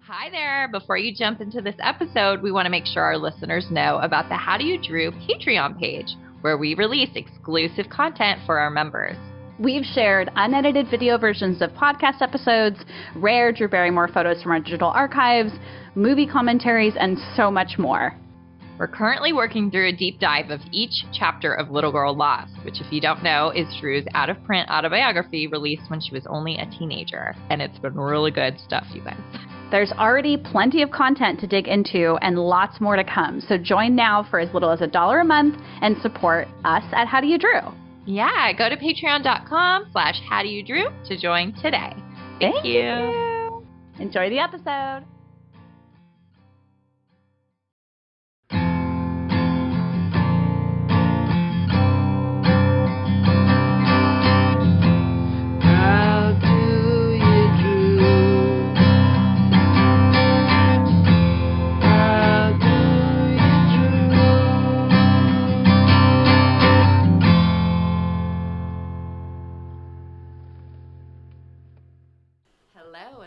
Hi there. Before you jump into this episode, we want to make sure our listeners know about the How Do You Drew Patreon page, where we release exclusive content for our members. We've shared unedited video versions of podcast episodes, rare Drew Barrymore photos from our digital archives, movie commentaries, and so much more. We're currently working through a deep dive of each chapter of Little Girl Lost, which, if you don't know, is Drew's out-of-print autobiography released when she was only a teenager. And it's been really good stuff, you guys. There's already plenty of content to dig into and lots more to come. So join now for as little as $1 a month and support us at How Do You Drew. Yeah, go to patreon.com/howdoyoudrew to join today. Thank you. Enjoy the episode.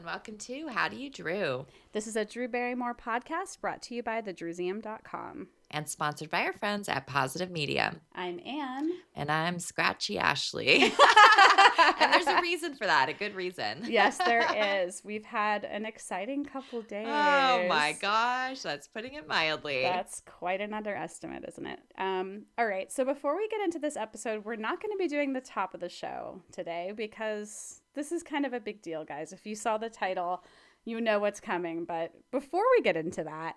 Welcome to How Do You Drew? This is a Drew Barrymore podcast brought to you by thedrewseum.com. And sponsored by our friends at Positive Media. I'm Anne. And I'm Scratchy Ashley. And there's a reason for that, a good reason. Yes, there is. We've had an exciting couple days. Oh my gosh, that's putting it mildly. That's quite an underestimate, isn't it? All right, so before we get into this episode, we're not going to be doing the top of the show today because this is kind of a big deal, guys. If you saw the title, you know what's coming. But before we get into that,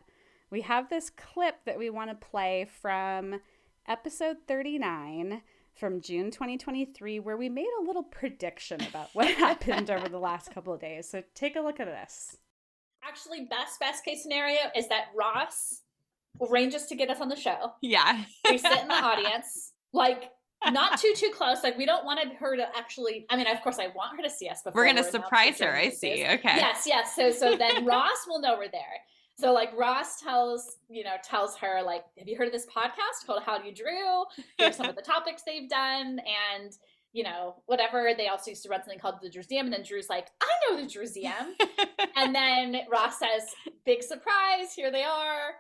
we have this clip that we want to play from episode 39 from June 2023, where we made a little prediction about what happened over the last couple of days. So take a look at this. Actually, best case scenario is that Ross will arrange us to get us on the show. Yeah. We sit in the audience, like not too close. Like we don't want her to actually. I mean, of course, I want her to see us. Before we're gonna surprise her. I see. Okay. Yes. So then Ross will know we're there. So like Ross tells her like, have you heard of this podcast called How Do You Drew? Here's some of the topics they've done, and whatever. They also used to run something called the Drewseum, and then Drew's like, I know the Drewseum. And then Ross says, big surprise, here they are,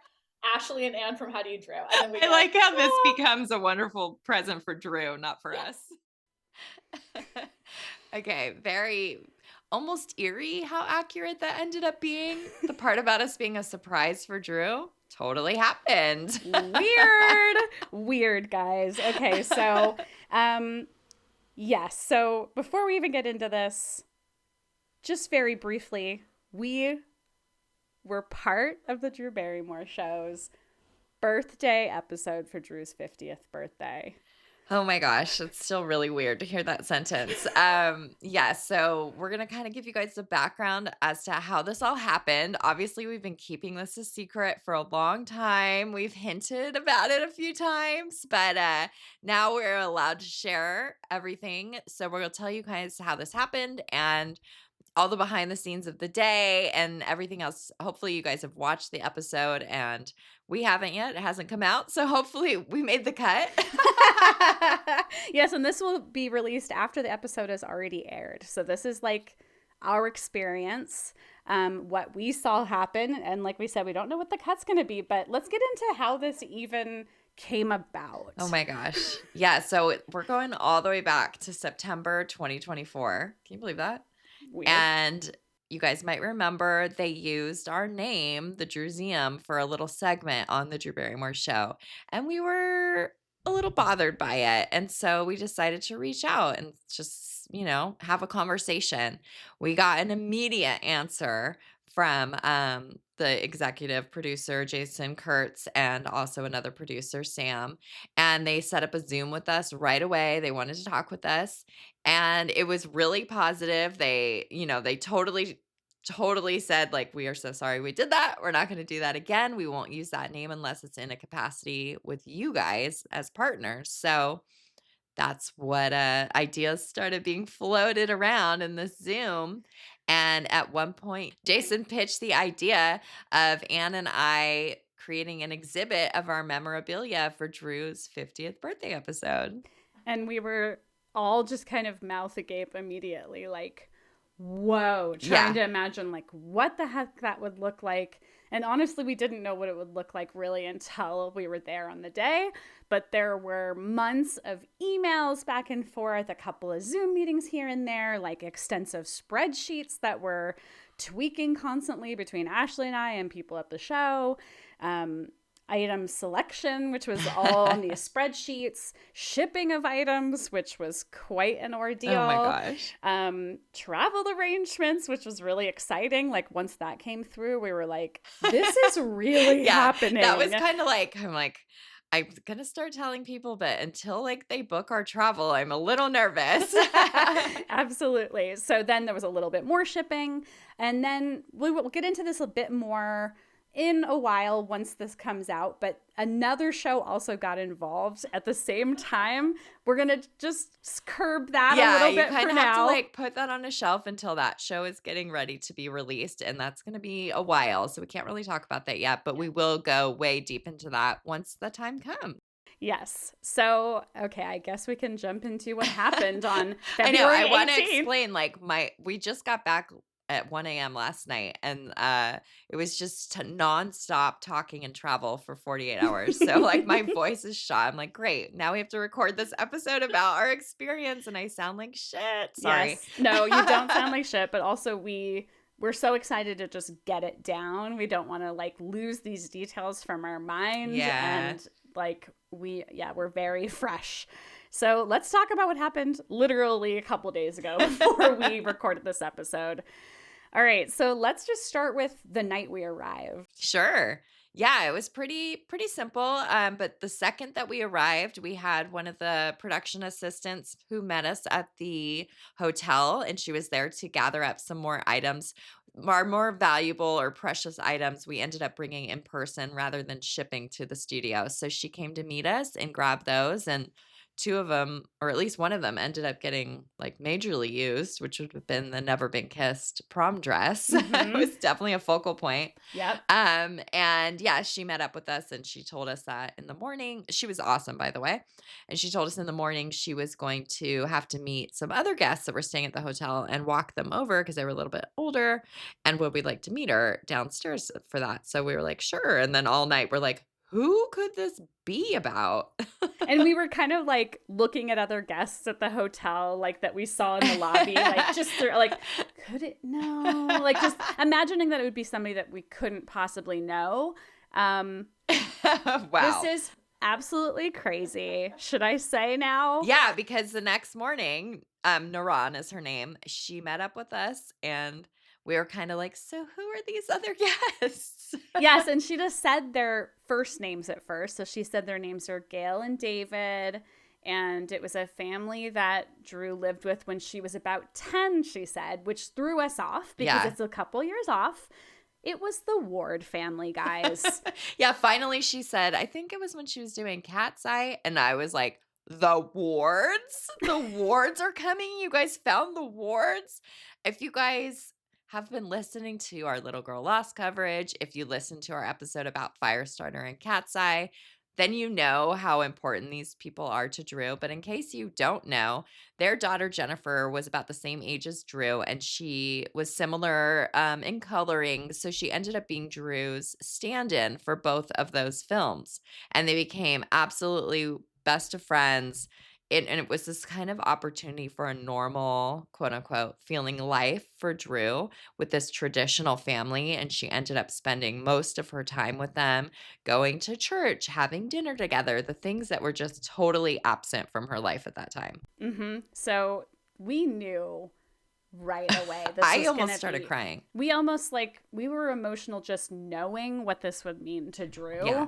Ashley and Anne from How Do You Drew. And then I like how this becomes a wonderful present for Drew, not for us. Okay, very almost eerie how accurate that ended up being. The part about us being a surprise for Drew totally happened. Weird, guys. Okay, so yes. So before we even get into this, just very briefly, we were part of the Drew Barrymore Show's birthday episode for Drew's 50th birthday. Oh my gosh, it's still really weird to hear that sentence. So we're going to kind of give you guys the background as to how this all happened. Obviously, we've been keeping this a secret for a long time. We've hinted about it a few times, but now we're allowed to share everything. So we're going to tell you guys how this happened and all the behind the scenes of the day and everything else. Hopefully you guys have watched the episode, and we haven't yet. It hasn't come out. So hopefully we made the cut. Yes. And this will be released after the episode has already aired. So this is like our experience, what we saw happen. And like we said, we don't know what the cut's going to be, but let's get into how this even came about. Oh my gosh. Yeah. So we're going all the way back to September 2024. Can you believe that? Weird. And you guys might remember they used our name, the Drewseum, for a little segment on the Drew Barrymore Show. And we were a little bothered by it. And so we decided to reach out and just, have a conversation. We got an immediate answer from the executive producer, Jason Kurtz, and also another producer, Sam. And they set up a Zoom with us right away. They wanted to talk with us. And it was really positive. They totally said, like, we are so sorry we did that. We're not going to do that again. We won't use that name unless it's in a capacity with you guys as partners. So that's what ideas started being floated around in this Zoom. And at one point, Jason pitched the idea of Anne and I creating an exhibit of our memorabilia for Drew's 50th birthday episode. And we were all just kind of mouth agape immediately, like, whoa, Yeah. trying to imagine like what the heck that would look like. And honestly, we didn't know what it would look like really until we were there on the day. But there were months of emails back and forth, a couple of Zoom meetings here and there, like extensive spreadsheets that were tweaking constantly between Ashley and I and people at the show. Item selection, which was all on these spreadsheets, shipping of items, which was quite an ordeal. Oh my gosh. Travel arrangements, which was really exciting. Like once that came through, we were like, this is really happening. That was kind of like, I'm going to start telling people, but until like they book our travel, I'm a little nervous. Absolutely. So then there was a little bit more shipping. And then we will get into this a bit more in a while once this comes out, but another show also got involved at the same time. We're gonna just curb that a little bit for now. You kind of have to like put that on a shelf until that show is getting ready to be released, and that's gonna be a while, so we can't really talk about that yet, but we will go way deep into that once the time comes. Yes. So, okay, I guess we can jump into what happened on I February know. I want to 18th. explain. Like we just got back at 1 a.m. last night, and it was just nonstop talking and travel for 48 hours. So like my voice is shot. I'm like, great. Now we have to record this episode about our experience, and I sound like shit. Sorry. Yes. No, you don't sound like shit, but also we're so excited to just get it down. We don't want to like lose these details from our mind. Yeah. And like we're very fresh. So let's talk about what happened literally a couple days ago before we recorded this episode. All right, so let's just start with the night we arrived. Sure. Yeah, it was pretty simple. But the second that we arrived, we had one of the production assistants who met us at the hotel, and she was there to gather up some more items, our more valuable or precious items we ended up bringing in person rather than shipping to the studio. So she came to meet us and grab those, and two of them, or at least one of them, ended up getting like majorly used, which would have been the Never Been Kissed prom dress. It was definitely a focal point. Yep. And yeah, she met up with us and she told us that in the morning, she was awesome, by the way. And she told us in the morning she was going to have to meet some other guests that were staying at the hotel and walk them over because they were a little bit older. And would we like to meet her downstairs for that? So we were like, sure. And then all night we're like, who could this be about? And we were kind of like looking at other guests at the hotel, like that we saw in the lobby, like just like, could it? No, like just imagining that it would be somebody that we couldn't possibly know. Wow. This is absolutely crazy. Should I say now? Yeah, because the next morning, Naran is her name. She met up with us and we were kind of like, so who are these other guests? Yes, and she just said their first names at first. So she said their names are Gail and David, and it was a family that Drew lived with when she was about 10, she said, which threw us off because it's a couple years off. It was the Ward family, guys. Yeah, finally she said, I think it was when she was doing Cat's Eye, and I was like, the Wards? The Wards are coming? You guys found the Wards? If you guys have been listening to our Little Girl Lost coverage, if you listened to our episode about Firestarter and Cat's Eye, then you know how important these people are to Drew. But in case you don't know, their daughter Jennifer was about the same age as Drew, and she was similar in coloring. So she ended up being Drew's stand-in for both of those films. And they became absolutely best of friends. And it was this kind of opportunity for a normal, quote unquote, feeling life for Drew with this traditional family. And she ended up spending most of her time with them, going to church, having dinner together, the things that were just totally absent from her life at that time. So we knew right away. This I was almost started crying. We were emotional just knowing what this would mean to Drew. Yeah.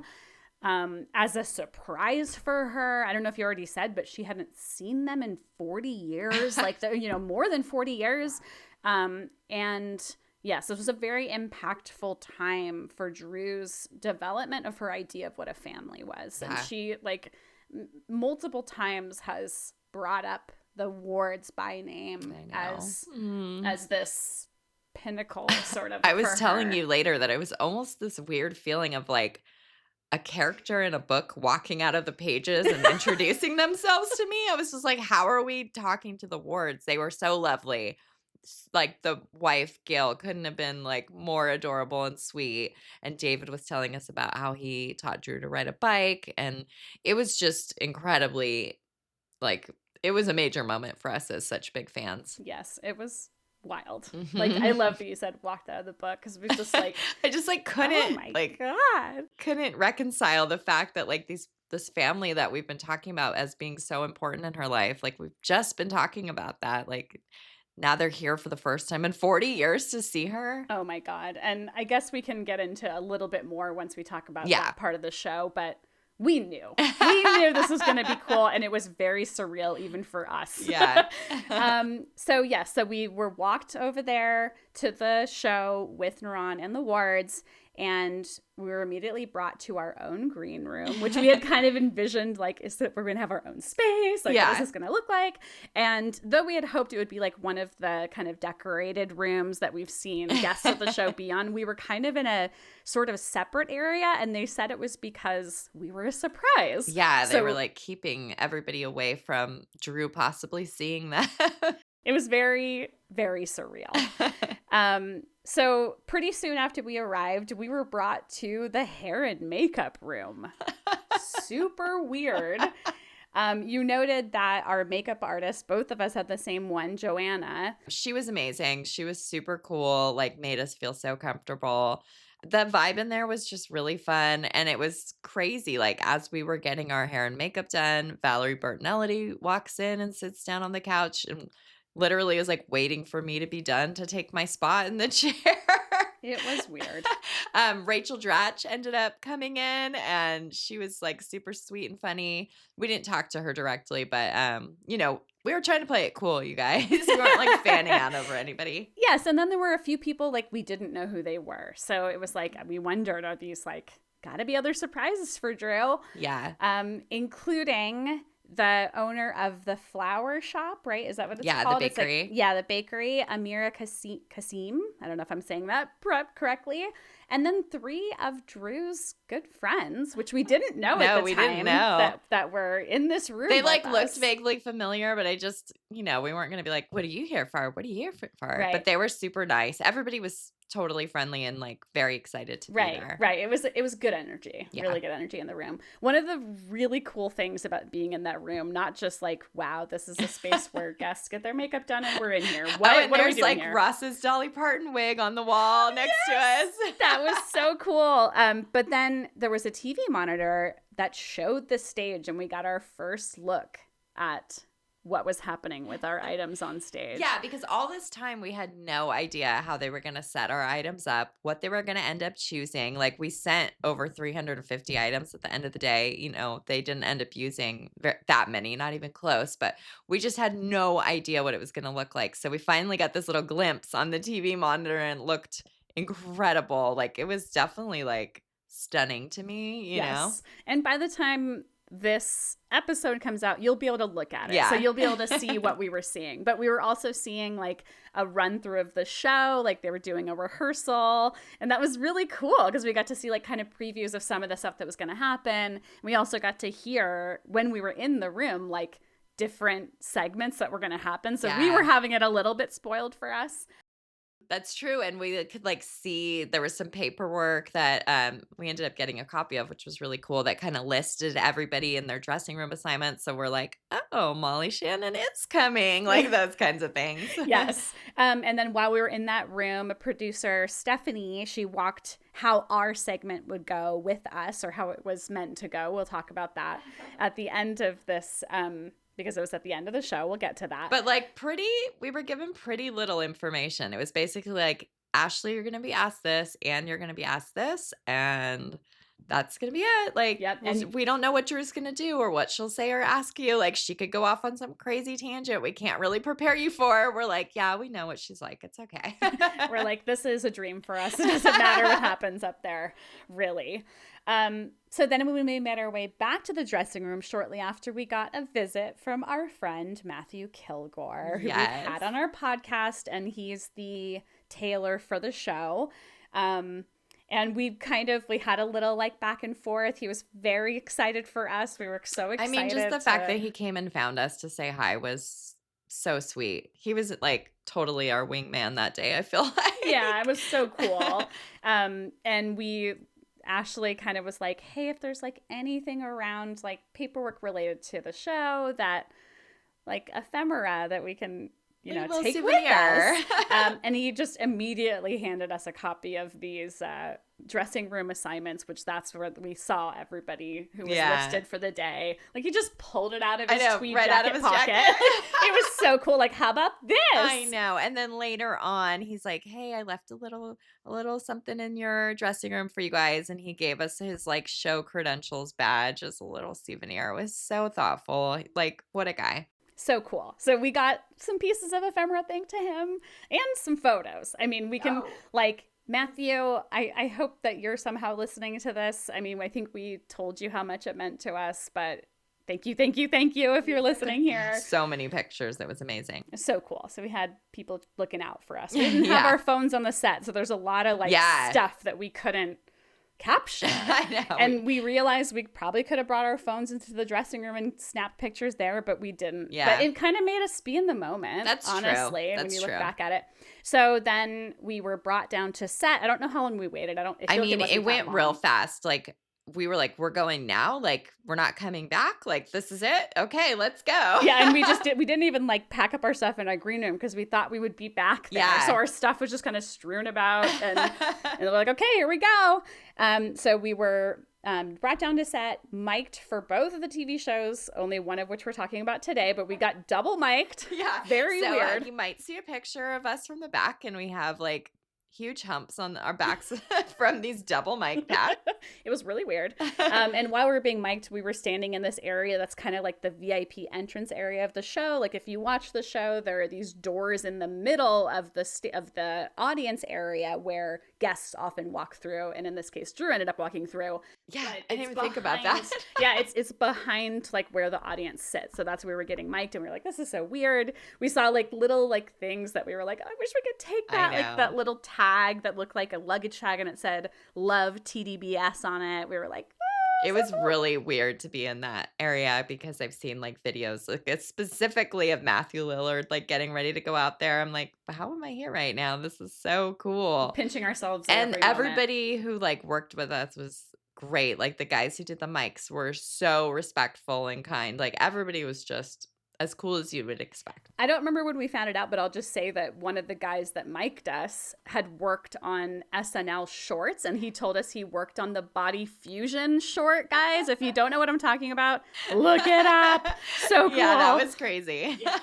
As a surprise for her. I don't know if you already said, but she hadn't seen them in 40 years, like, more than 40 years. And yes, this was a very impactful time for Drew's development of her idea of what a family was. And she, like, multiple times has brought up the Wards by name as this pinnacle sort of. I was telling you later that it was almost this weird feeling of like, a character in a book walking out of the pages and introducing themselves to me. I was just like, how are we talking to the Wards? They were so lovely. like the wife Gail couldn't have been like more adorable and sweet. And David was telling us about how he taught Drew to ride a bike, and it was just incredibly like it was a major moment for us as such big fans. Yes, it was wild. Like, I Mhm. love that you said walked out of the book, because we just like, I just like oh my couldn't reconcile the fact that like this family that we've been talking about as being so important in her life, like we've just been talking about that, like now they're here for the first time in 40 years to see her. Oh my God. And I guess we can get into a little bit more once we talk about Yeah. that part of the show, but we knew. We knew this was going to be cool, and it was very surreal even for us. Yeah. So we were walked over there to the show with Naran and the Wards, and we were immediately brought to our own green room, which we had kind of envisioned, like, is that we're going to have our own space? Like, what is this going to look like? And though we had hoped it would be like one of the kind of decorated rooms that we've seen guests of the show be on, we were kind of in a sort of separate area, and they said it was because we were a surprise. Yeah, they were like keeping everybody away from Drew possibly seeing that. It was very, very surreal. So pretty soon after we arrived, we were brought to the hair and makeup room. Super weird. You noted that our makeup artist, both of us had the same one, Joanna. She was amazing. She was super cool, like made us feel so comfortable. The vibe in there was just really fun, and it was crazy. Like as we were getting our hair and makeup done, Valerie Bertinelli walks in and sits down on the couch and literally is like waiting for me to be done to take my spot in the chair. It was weird. Rachel Dratch ended up coming in, and she was like super sweet and funny. We didn't talk to her directly, but we were trying to play it cool, you guys. We weren't like fanning out over anybody. Yes, and then there were a few people like we didn't know who they were. So it was like we wondered, are these like gotta be other surprises for Drew? Yeah. Including the owner of the flower shop, right? Is that what it's called? The bakery. The bakery, Amira Kasim. I don't know if I'm saying that correctly. And then 3 of Drew's good friends, which we didn't know at the time, didn't know. that were in this room. They with looked us. vaguely familiar, but I just, we weren't going to be like, what are you here for? What are you here for? Right. But they were super nice. Everybody was totally friendly and like very excited to be there. Right. It was good energy. Yeah. Really good energy in the room. One of the really cool things about being in that room, not just like, wow, this is a space where guests get their makeup done and we're in here. What are we there's doing like here? Ross's Dolly Parton wig on the wall next to us. That was so cool. But then there was a TV monitor that showed the stage, and we got our first look at what was happening with our items on stage. Yeah, because all this time we had no idea how they were going to set our items up, what they were going to end up choosing. Like we sent over 350 items at the end of the day. They didn't end up using that many, not even close, but we just had no idea what it was going to look like. So we finally got this little glimpse on the TV monitor and it looked incredible. Like it was definitely like stunning to me, you know? And by the time this episode comes out, you'll be able to look at it. Yeah. So you'll be able to see what we were seeing. But we were also seeing like a run through of the show, like they were doing a rehearsal. And that was really cool because we got to see like kind of previews of some of the stuff that was going to happen. We also got to hear when we were in the room, like different segments that were going to happen. So we were having it a little bit spoiled for us. That's true. And we could like see there was some paperwork that we ended up getting a copy of, which was really cool, that kind of listed everybody in their dressing room assignments. So we're like, oh, Molly Shannon is coming, like those kinds of things. Yes. And then while we were in that room, producer Stephanie, she walked how our segment would go with us, or how it was meant to go. We'll talk about that at the end of this because it was at the end of the show. We'll get to that. But like we were given pretty little information. It was basically like, Ashley, you're going to be asked this, and you're going to be asked this, and that's going to be it. Like, and we don't know what Drew's going to do or what she'll say or ask you. Like, she could go off on some crazy tangent we can't really prepare you for. We're like, yeah, we know what she's like. It's okay. We're like, this is a dream for us. It doesn't matter what happens up there, really. So then when we made our way back to the dressing room shortly after, we got a visit from our friend Matthew Kilgore, who we've had on our podcast, and he's the tailor for the show. And we had a little like back and forth. He was very excited for us. We were so excited. I mean, just the fact that he came and found us to say hi was so sweet. He was like totally our wingman that day, I feel like. Yeah, it was so cool. And Ashley kind of was like, hey, if there's like anything around like paperwork related to the show that like ephemera that we can, take souvenir. with us. And he just immediately handed us a copy of these dressing room assignments, which that's where we saw everybody who was listed for the day. Like he just pulled it out of his tweed right jacket out of his pocket. jacket. It was so cool. Like, how about this? I know. And then later on, he's like, hey, I left a little something in your dressing room for you guys. And he gave us his like show credentials badge as a little souvenir. It was so thoughtful. Like, what a guy. So cool. So we got some pieces of ephemera thanks to him and some photos. I mean, we can like Matthew, I hope that you're somehow listening to this. I mean, I think we told you how much it meant to us, but thank you if you're listening here. So many pictures. It was amazing. So cool. So we had people looking out for us. We didn't have our phones on the set, so there's a lot of like stuff that we couldn't capture. I know. And we realized we probably could have brought our phones into the dressing room and snapped pictures there, but we didn't. Yeah. But it kind of made us be in the moment. That's honestly, true. when you look back at it. So then we were brought down to set. I don't know how long we waited. It went real fast. Like we were like, we're going now. Like we're not coming back. Like this is it. Okay, let's go. Yeah, and we didn't even like pack up our stuff in our green room because we thought we would be back there. Yeah. So our stuff was just kind of strewn about, and we're like, okay, here we go. So we were brought down to set, mic'd for both of the TV shows, only one of which we're talking about today, but we got double mic'd. Yeah. Very weird. You might see a picture of us from the back, and we have like huge humps on our backs from these double mic packs. It was really weird. And while we were being mic'd, we were standing in this area that's kind of like the VIP entrance area of the show. Like if you watch the show, there are these doors in the middle of the audience area where guests often walk through. And in this case, Drew ended up walking through. Yeah, I didn't even think about that. Yeah, it's behind like where the audience sits. So that's where we were getting mic'd, and we were like, this is so weird. We saw like little like things that we were like, I wish we could take that. Like that little tag that looked like a luggage tag, and it said "Love TDBS" on it. We were like, it was really weird to be in that area because I've seen like videos like specifically of Matthew Lillard like getting ready to go out there. I'm like, how am I here right now? This is so cool. Pinching ourselves. And everybody who like worked with us was great. Like the guys who did the mics were so respectful and kind. Like everybody was just as cool as you would expect. I don't remember when we found it out, but I'll just say that one of the guys that mic'd us had worked on SNL shorts, and he told us he worked on the Body Fusion short, guys. If you don't know what I'm talking about, look it up. So cool. Yeah, that was crazy. Yeah.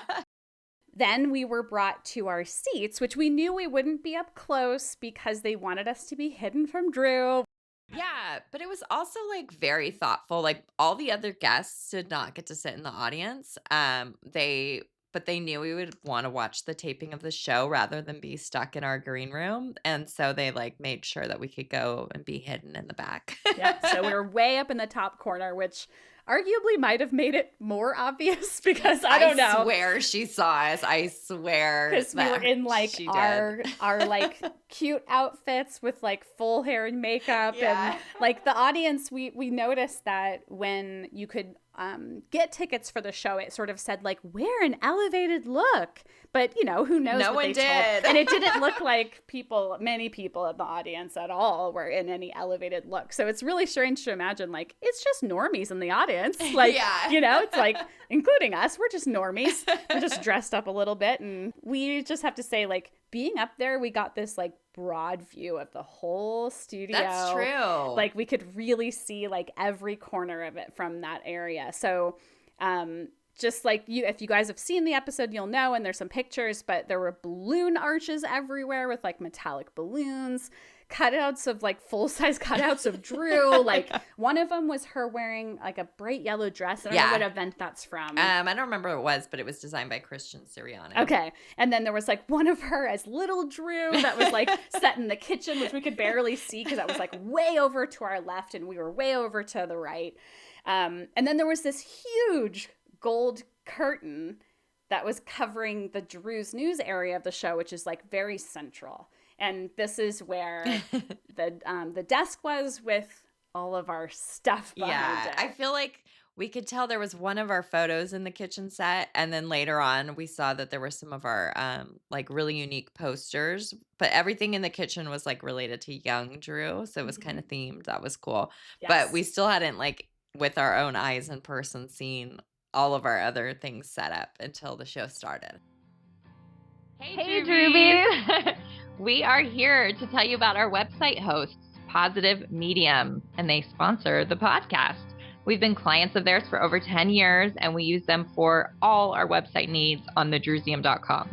Then we were brought to our seats, which we knew we wouldn't be up close because they wanted us to be hidden from Drew. Yeah, but it was also like very thoughtful. Like all the other guests did not get to sit in the audience. But they knew we would want to watch the taping of the show rather than be stuck in our green room. And so they like made sure that we could go and be hidden in the back. Yeah, so we were way up in the top corner, which arguably might have made it more obvious because I don't know. I swear she saw us. I swear. Because we were in like our like cute outfits with like full hair and makeup. Yeah. And like the audience, we noticed that when you could get tickets for the show, it sort of said like, wear an elevated look. But who knows? No what one they did. Told. And it didn't look like many people in the audience at all were in any elevated look. So it's really strange to imagine like it's just normies in the audience. Like, it's like, including us, we're just normies. We're just dressed up a little bit. And we just have to say like being up there, we got this like broad view of the whole studio. That's true. Like we could really see like every corner of it from that area. So, just like if you guys have seen the episode, you'll know, and there's some pictures, but there were balloon arches everywhere with like metallic balloons, cutouts of like full-size cutouts of Drew. Like one of them was her wearing like a bright yellow dress. I don't know what event that's from. I don't remember what it was, but it was designed by Christian Sirianni. Okay. And then there was like one of her as little Drew that was like set in the kitchen, which we could barely see because that was like way over to our left and we were way over to the right. And then there was this huge gold curtain that was covering the Drew's News area of the show, which is like very central. And this is where the desk was with all of our stuff behind it. I feel like we could tell there was one of our photos in the kitchen set, and then later on we saw that there were some of our like really unique posters, but everything in the kitchen was like related to young Drew, so it was kind of themed. That was cool. But we Yes. still hadn't like with our own eyes in person seen all of our other things set up until the show started. Hey, Drewbies! We are here to tell you about our website hosts, Positive Medium, and they sponsor the podcast. We've been clients of theirs for over 10 years, and we use them for all our website needs on thedrewsium.com.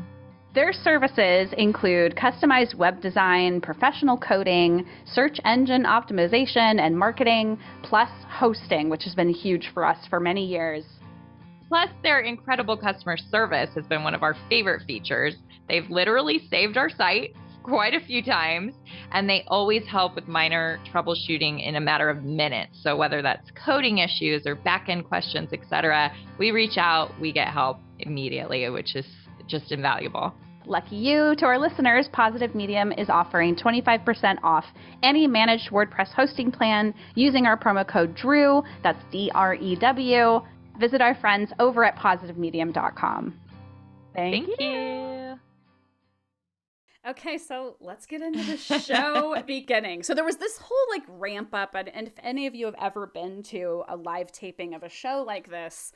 Their services include customized web design, professional coding, search engine optimization and marketing, plus hosting, which has been huge for us for many years. Plus, their incredible customer service has been one of our favorite features. They've literally saved our site quite a few times, and they always help with minor troubleshooting in a matter of minutes. So whether that's coding issues or back-end questions, etc., we reach out, we get help immediately, which is just invaluable. Lucky you. To our listeners, Positive Medium is offering 25% off any managed WordPress hosting plan using our promo code DREW. That's DREW. Visit our friends over at positivemedium.com. Thank you. Okay, so let's get into the show beginning. So there was this whole like ramp up, and if any of you have ever been to a live taping of a show like this,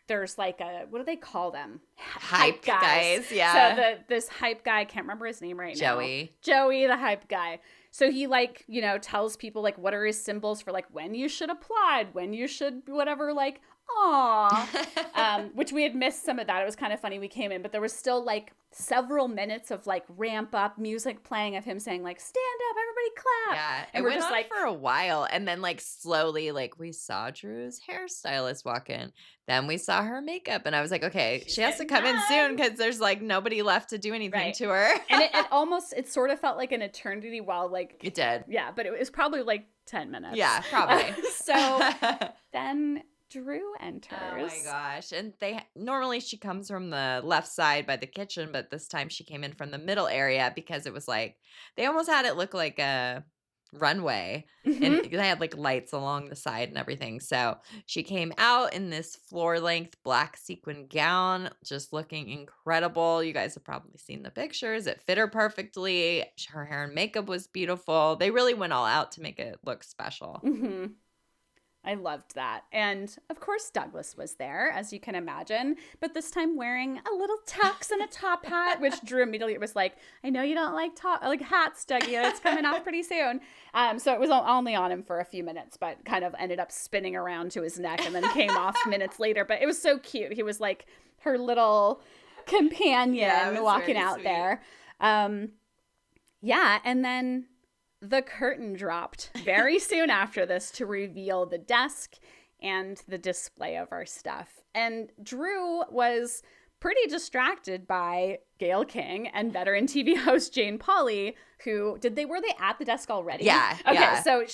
there's like a, what do they call them? Hype guys, yeah. So this hype guy, I can't remember his name right now. Joey, the hype guy. So he like, you know, tells people like what are his symbols for like when you should applaud, when you should whatever, like, aw. Which we had missed some of that. It was kind of funny. We came in, but there was still like several minutes of like ramp up music playing of him saying like, stand up, everybody clap. Yeah, and it we're went just on like for a while, and then like slowly, like we saw Drew's hairstylist walk in, then we saw her makeup, and I was like, okay, she has to come in soon because there's like nobody left to do anything to her. And it sort of felt like an eternity while like it did. Yeah, but it was probably like 10 minutes. Yeah, probably. So then Drew enters. Oh my gosh. And normally she comes from the left side by the kitchen, but this time she came in from the middle area because it was like they almost had it look like a runway, and they had like lights along the side and everything. So she came out in this floor-length black sequin gown, just looking incredible. You guys have probably seen the pictures. It fit her perfectly. Her hair and makeup was beautiful. They really went all out to make it look special. I loved that. And of course, Douglas was there, as you can imagine, but this time wearing a little tux and a top hat, which Drew immediately was like, I know you don't like hats, Dougie. It's coming off pretty soon. So it was only on him for a few minutes, but kind of ended up spinning around to his neck and then came off minutes later. But it was so cute. He was like her little companion walking out there. Yeah. And then the curtain dropped very soon after this to reveal the desk and the display of our stuff. And Drew was pretty distracted by Gayle King and veteran TV host Jane Pauley, were they at the desk already? Yeah. Okay. Yeah. So,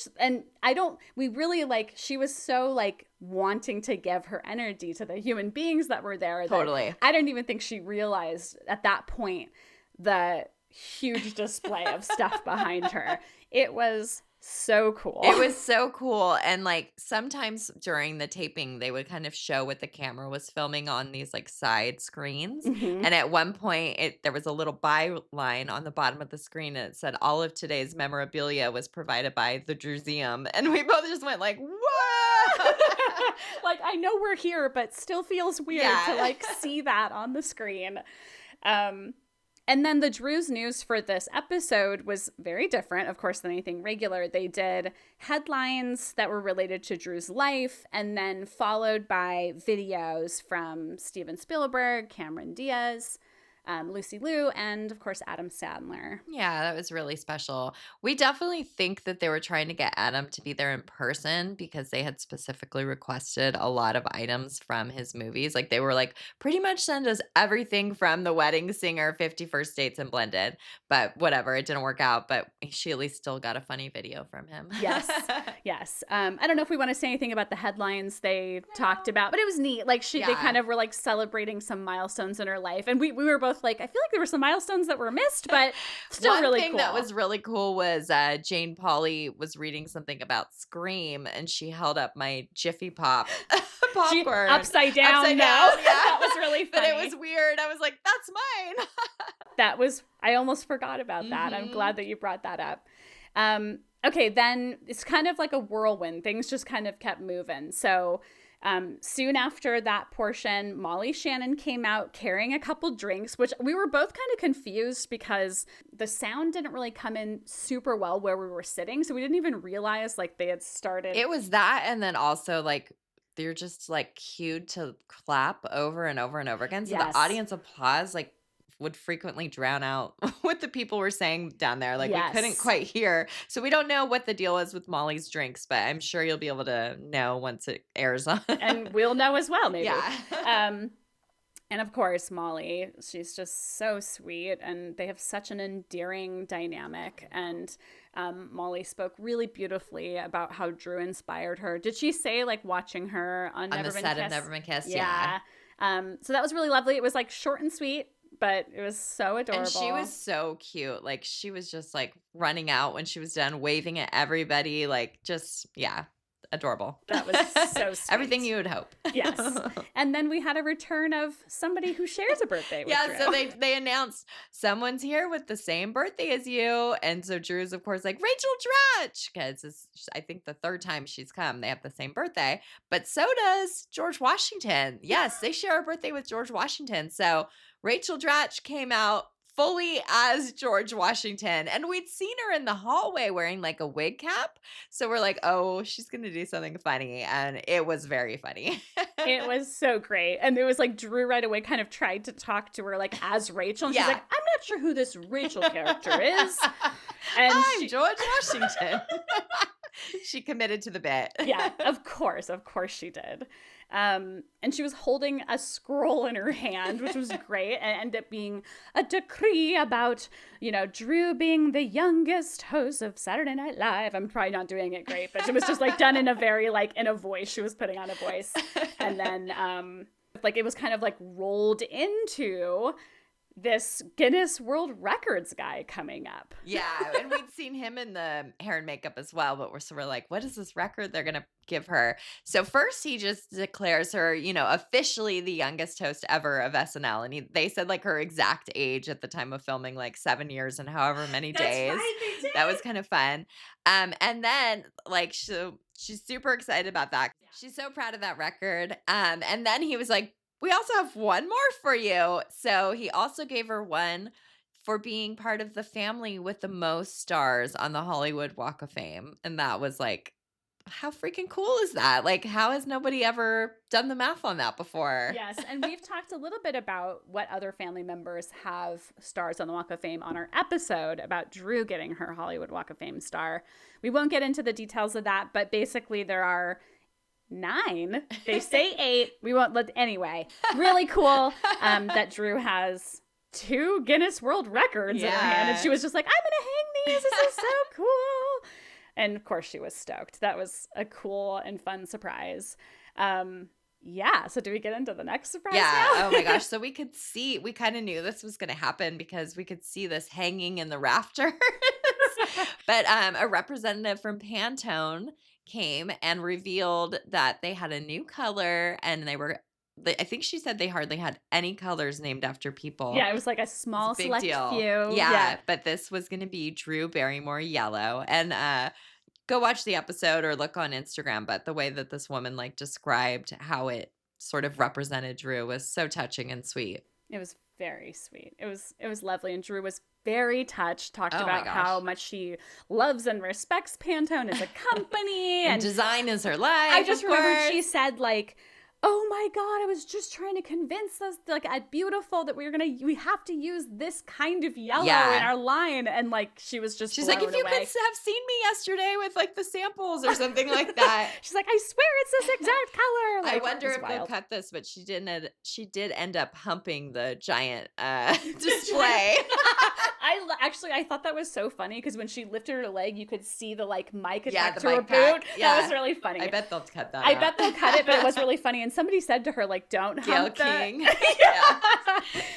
we really she was so like wanting to give her energy to the human beings that were there. Totally. I don't even think she realized at that point the huge display of stuff behind her. It was so cool. It was so cool. And like sometimes during the taping, they would kind of show what the camera was filming on these like side screens. And at one point, there was a little byline on the bottom of the screen, and it said, all of today's memorabilia was provided by the Drewsium. And we both just went like, whoa! Like, I know we're here, but still feels weird to like see that on the screen. And then the Drew's news for this episode was very different, of course, than anything regular. They did headlines that were related to Drew's life, and then followed by videos from Steven Spielberg, Cameron Diaz, Lucy Liu, and of course, Adam Sandler. Yeah, that was really special. We definitely think that they were trying to get Adam to be there in person because they had specifically requested a lot of items from his movies. Like they were like, pretty much send us everything from The Wedding Singer, 50 First Dates, and Blended. But whatever, it didn't work out. But she at least still got a funny video from him. Yes, yes. I don't know if we want to say anything about the headlines they talked about, but it was neat. Like they kind of were like celebrating some milestones in her life. And we were both both like, I feel like there were some milestones that were missed, but still One really thing cool. that was really cool was Jane Pauley was reading something about Scream, and she held up my Jiffy Pop popcorn. Upside down. Upside No. down, yeah. That was really But funny. it was weird. I was like, that's mine. I almost forgot about that. I'm glad that you brought that up. Okay, then it's kind of like a whirlwind. Things just kind of kept moving. So soon after that portion, Molly Shannon came out carrying a couple drinks, which we were both kind of confused because the sound didn't really come in super well where we were sitting. So we didn't even realize like they had started. It was that, and then also like they're just like cued to clap over and over and over again. So Yes. the audience applause like would frequently drown out what the people were saying down there. Like we couldn't quite hear. So we don't know what the deal was with Molly's drinks, but I'm sure you'll be able to know once it airs on. And we'll know as well, maybe. Yeah. And of course, Molly, she's just so sweet, and they have such an endearing dynamic. And Molly spoke really beautifully about how Drew inspired her. Did she say like watching her on the Never Been set Kissed? of Never Been Kissed? Yeah. So that was really lovely. It was like short and sweet, but it was so adorable. And she was so cute. Like she was just like running out when she was done, waving at everybody. Like just, yeah, adorable. That was so sweet. Everything you would hope. Yes. And then we had a return of somebody who shares a birthday with Drew. So they announced someone's here with the same birthday as you. And so Drew's, of course, like, Rachel Dratch, because I think the third time she's come, they have the same birthday. But so does George Washington. Yes, they share a birthday with George Washington. So Rachel Dratch came out fully as George Washington, and we'd seen her in the hallway wearing like a wig cap, so we're like, oh, she's gonna do something funny, and it was very funny. It was so great. And it was like Drew right away kind of tried to talk to her like as Rachel, and she's like, I'm not sure who this Rachel character is, and I'm George Washington. She committed to the bit. Yeah, of course she did. And she was holding a scroll in her hand, which was great, and ended up being a decree about, Drew being the youngest host of Saturday Night Live. I'm probably not doing it great, but it was just like done in a very like in a voice. She was putting on a voice, and then like it was kind of like rolled into this Guinness World Records guy coming up. Yeah, and we'd seen him in the hair and makeup as well, but we're like, what is this record they're going to give her? So first he just declares her, officially the youngest host ever of SNL. And they said like her exact age at the time of filming, like 7 years and however many days. Right, they did. That was kind of fun. And then like, she's super excited about that. She's so proud of that record. And then he was like, we also have one more for you. So he also gave her one for being part of the family with the most stars on the Hollywood Walk of Fame. And that was like, how freaking cool is that? Like, how has nobody ever done the math on that before? Yes, and we've talked a little bit about what other family members have stars on the Walk of Fame on our episode about Drew getting her Hollywood Walk of Fame star. We won't get into the details of that, but basically there are 9. They say 8. We won't let anyway. Really cool that Drew has 2 Guinness World Records in her hand, and she was just like, I'm gonna hang these. This is so cool. And of course she was stoked. That was a cool and fun surprise. So do we get into the next surprise now? Oh my gosh. So we kind of knew this was going to happen because we could see this hanging in the rafters. But a representative from Pantone came and revealed that they had a new color, and I think she said they hardly had any colors named after people. Yeah, it was like a small big select deal. few. Yeah, but this was going to be Drew Barrymore Yellow. And go watch the episode or look on Instagram, but the way that this woman like described how it sort of represented Drew was so touching and sweet. It was very sweet. It was lovely, and Drew was very touched, talked Oh my about gosh. how much she loves and respects Pantone as a company. And design is her life. I just of remembered course. she said like, oh my God, I was just trying to convince us like at Beautiful that we have to use this kind of yellow in our line. And like, she's like, if you away. could have seen me yesterday with like the samples or something like that. She's like, I swear it's this exact color. Like, I wonder it's if wild. they'll cut this, but she did end up humping the giant display. I thought that was so funny because when she lifted her leg, you could see the like mic attached the to her mic pack. boot. Yeah. That was really funny. I bet they'll cut that I out. bet they'll cut it, but it was really funny. and somebody said to her, like, don't Gail hump the... King. Yeah.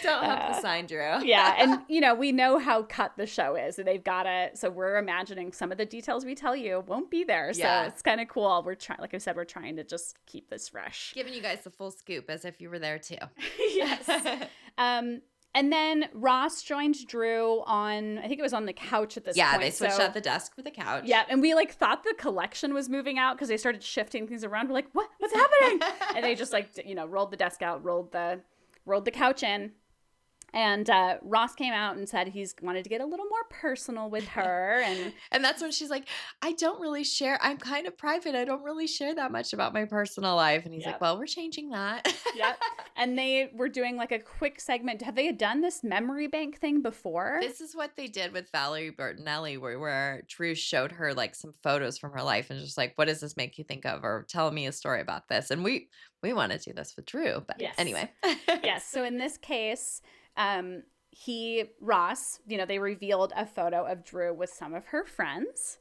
Don't hump the sign, Drew. Yeah, and, you know, we know how cut the show is. They've got to, so we're imagining some of the details we tell you won't be there. So Yeah. it's kind of cool. We're trying, like I said, we're trying to just keep this fresh. Giving you guys the full scoop as if you were there too. Yes. And then Ross joined Drew on, I think it was on the couch at this point. Yeah, they switched out the desk for the couch. Yeah, and we like thought the collection was moving out because they started shifting things around. We're like, what's happening? And they just like, you know, rolled the desk out, rolled the couch in. And Ross came out and said he's wanted to get a little more personal with her. And that's when she's like, I don't really share. I'm kind of private. I don't really share that much about my personal life. And he's like, well, we're changing that. Yep. And they were doing like a quick segment. Have they done this memory bank thing before? This is what they did with Valerie Bertinelli, where Drew showed her like some photos from her life and just like, what does this make you think of? Or tell me a story about this. And we want to do this with Drew. But anyway. Yes. So in this case, Ross, you know, they revealed a photo of Drew with some of her friends.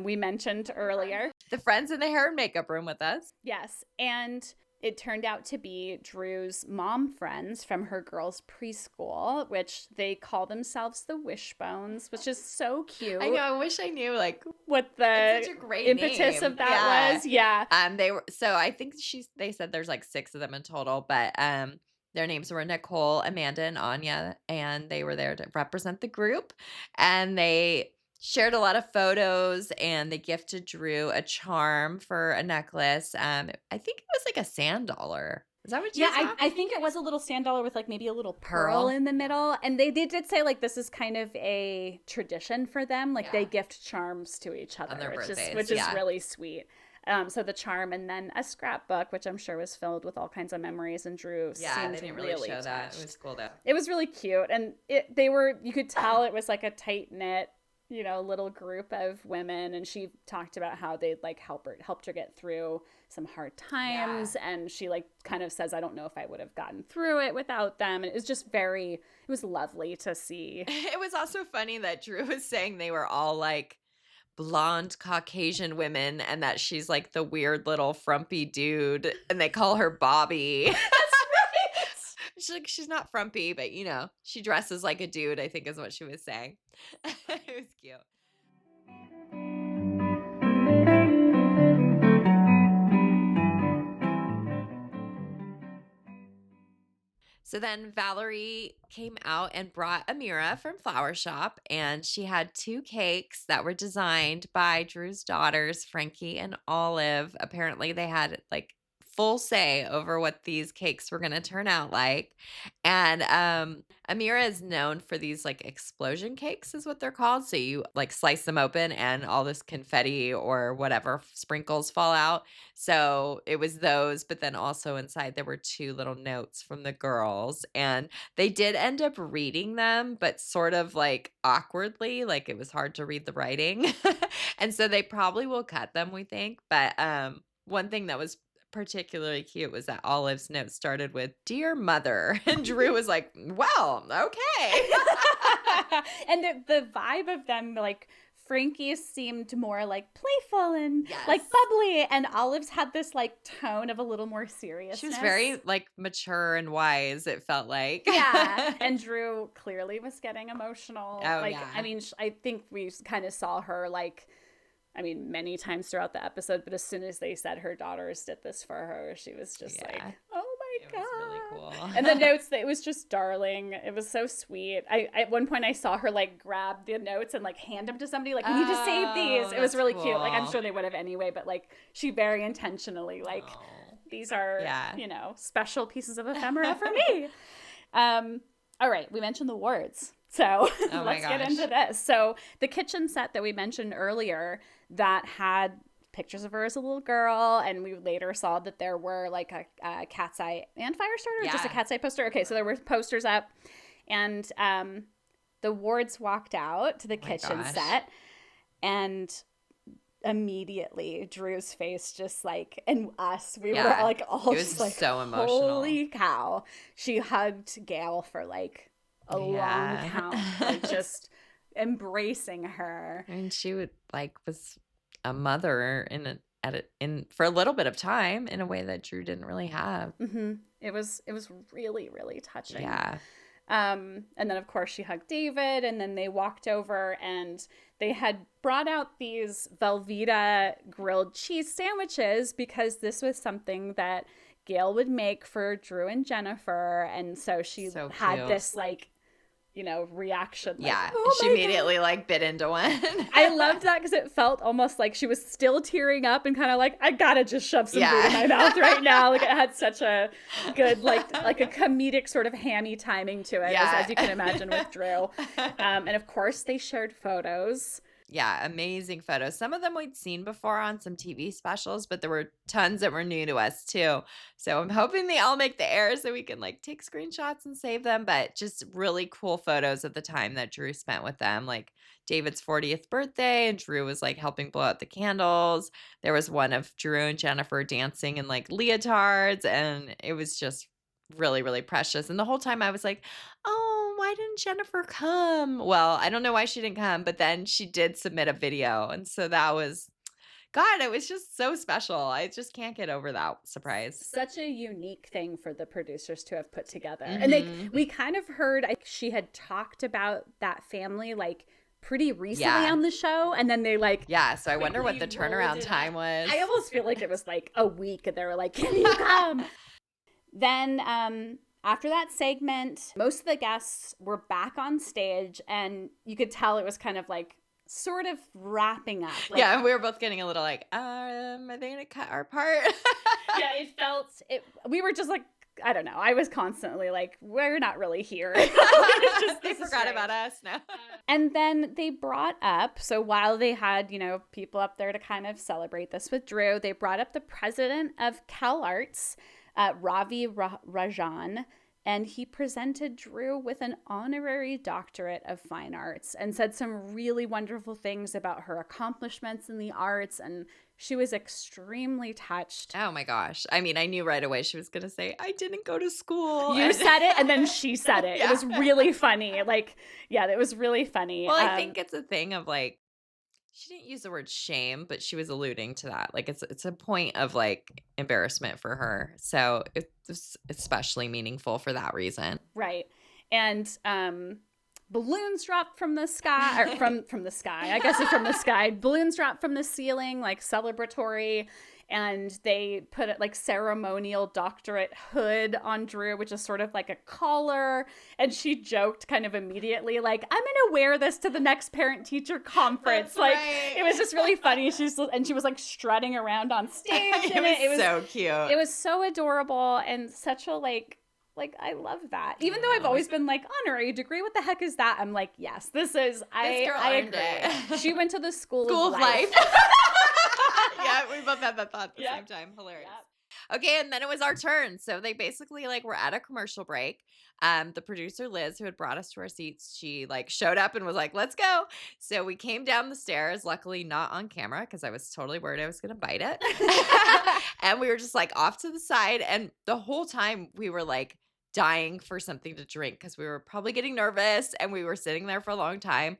We mentioned earlier. The friends in the hair and makeup room with us. Yes. And it turned out to be Drew's mom friends from her girls' preschool, which they call themselves the Wishbones, which is so cute. I know. I wish I knew like what the such a great impetus name. of that was. Yeah. They were, so I think they said there's like 6 of them in total, but their names were Nicole, Amanda, and Anya, and they were there to represent the group. And they shared a lot of photos, and they gifted Drew a charm for a necklace. I think it was like a sand dollar. Is that what you saw? I think it was a little sand dollar with like maybe a little pearl in the middle. And they did say like this is kind of a tradition for them. Like they gift charms to each other, on their birthdays, which is really sweet. So the charm, and then a scrapbook, which I'm sure was filled with all kinds of memories. And Drew seemed they didn't really show touched. that. It was cool though. It was really cute, and you could tell it was like a tight knit, you know, little group of women. And she talked about how they'd like helped her get through some hard times, and she like kind of says, I don't know if I would have gotten through it without them. And it was just it was lovely to see. It was also funny that Drew was saying they were all like blonde Caucasian women, and that she's like the weird little frumpy dude, and they call her Bobby. That's right. She's like, she's not frumpy, but you know, she dresses like a dude, I think is what she was saying. It was cute. So then Valerie came out and brought Amira from Flower Shop, and she had 2 cakes that were designed by Drew's daughters, Frankie and Olive. Apparently they had like full say over what these cakes were going to turn out like. And Amira is known for these like explosion cakes is what they're called. So you like slice them open and all this confetti or whatever sprinkles fall out. So it was those, but then also inside there were 2 little notes from the girls, and they did end up reading them, but sort of like awkwardly, like it was hard to read the writing. And so they probably will cut them, we think. But one thing that was particularly cute was that Olive's note started with "Dear Mother," and Drew was like, well, okay. And the vibe of them, like Frankie seemed more like playful and like bubbly, and Olive's had this like tone of a little more seriousness. She was very like mature and wise, it felt like. Yeah. And Drew clearly was getting emotional. Oh, like, yeah. I mean, I think we kind of saw her like, I mean, many times throughout the episode, but as soon as they said her daughters did this for her, she was just like, oh my God. It was really cool. And the notes, it was just darling. It was so sweet. At one point I saw her like grab the notes and like hand them to somebody, like, we need to save these. It was really cute. Like, I'm sure they would have anyway, but like she very intentionally, like, these are, you know, special pieces of ephemera for me. All right. We mentioned the wards. So let's get into this. So the kitchen set that we mentioned earlier that had pictures of her as a little girl, and we later saw that there were like a cat's eye and fire starter, or just a cat's eye poster. Okay, so there were posters up, and the wards walked out to the kitchen set, and immediately Drew's face just like, and us, we were like all just like, so emotional. Holy cow. She hugged Gail for like a long count, like just embracing her. And she would like was a mother in for a little bit of time in a way that Drew didn't really have. It was really, really touching. Yeah. And then, of course, she hugged David, and then they walked over, and they had brought out these Velveeta grilled cheese sandwiches because this was something that Gail would make for Drew and Jennifer. And so she had cute. this, like, you know, reaction. Like, Yeah. oh She my immediately like bit into one. I loved that because it felt almost like she was still tearing up and kind of like, I gotta just shove some food in my mouth right now. Like, it had such a good, like a comedic sort of hammy timing to it, as you can imagine with Drew. And of course, they shared photos. Yeah, amazing photos. Some of them we'd seen before on some TV specials, but there were tons that were new to us too. So I'm hoping they all make the air so we can like take screenshots and save them. But just really cool photos of the time that Drew spent with them, like David's 40th birthday, and Drew was like helping blow out the candles. There was one of Drew and Jennifer dancing in like leotards, and it was just really, really precious. And the whole time I was like, oh, why didn't Jennifer come? Well, I don't know why she didn't come, but then she did submit a video. And so that was, God, it was just so special. I just can't get over that surprise. Such a unique thing for the producers to have put together. And we kind of heard she had talked about that family like pretty recently on the show, and then they like so I wonder what the turnaround time was. I almost feel like it was like a week, and they were like, can you come? Then after that segment, most of the guests were back on stage, and you could tell it was kind of like sort of wrapping up. Like, and we were both getting a little like, are they going to cut our part? we were just like, I don't know. I was constantly like, we're not really here. They forgot about us now. And then they brought up, so while they had, you know, people up there to kind of celebrate this with Drew, they brought up the president of CalArts, Ravi Rajan, and he presented Drew with an honorary doctorate of fine arts and said some really wonderful things about her accomplishments in the arts, and she was extremely touched. Oh my gosh. I mean, I knew right away she was going to say, I didn't go to school. You said it, and then she said it. It was really funny. Like, it was really funny. Well, I think it's a thing of like, she didn't use the word shame, but she was alluding to that. Like, it's a point of like embarrassment for her. So it's especially meaningful for that reason. Right. And balloons dropped from the sky, or from the sky. I guess it's from the sky. Balloons dropped from the ceiling, like celebratory. And they put it like ceremonial doctorate hood on Drew, which is sort of like a collar. And she joked kind of immediately, like, I'm going to wear this to the next parent-teacher conference. That's like, right. It was just really funny. She was like strutting around on stage. It was so cute. It was so adorable and such a like, I love that. Even though I've always been like, honorary degree, what the heck is that? I'm like, yes, this is, I agree. She went to the school of life. Yeah, we both had that thought at the same time. Hilarious. Yep. Okay, and then it was our turn. So they basically like were at a commercial break. The producer Liz, who had brought us to our seats, she like showed up and was like, let's go. So we came down the stairs, luckily not on camera because I was totally worried I was going to bite it. And we were just like off to the side. And the whole time we were like dying for something to drink because we were probably getting nervous and we were sitting there for a long time.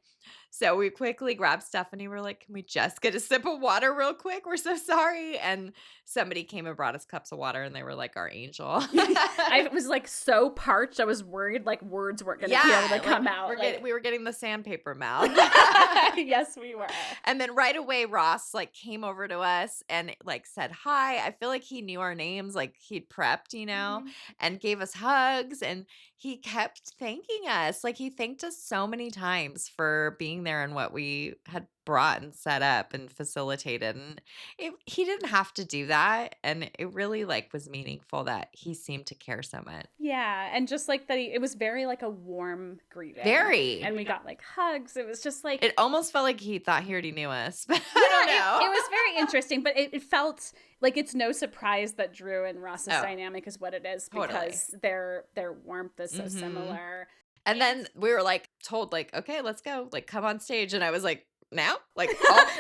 So we quickly grabbed Stephanie. We're like, can we just get a sip of water real quick? We're so sorry. And somebody came and brought us cups of water and they were like our angel. I was like so parched. I was worried like words weren't going to be able to come out. We were getting the sandpaper mouth. Yes, we were. And then right away, Ross like came over to us and like said hi. I feel like he knew our names, like he'd prepped, you know, and gave us hugs. And he kept thanking us. Like he thanked us so many times for being there and what we had brought and set up and facilitated. And he didn't have to do that. And it really like was meaningful that he seemed to care so much. Yeah. And just like that, it was very like a warm greeting. Very. And we got like hugs. It was just like. It almost felt like he thought he already knew us. But I don't know. It was very interesting, but it felt like it's no surprise that Drew and Ross's dynamic is what it is because their warmth is so similar. And then we were like told like, okay, let's go, like come on stage. And I was like, now? Like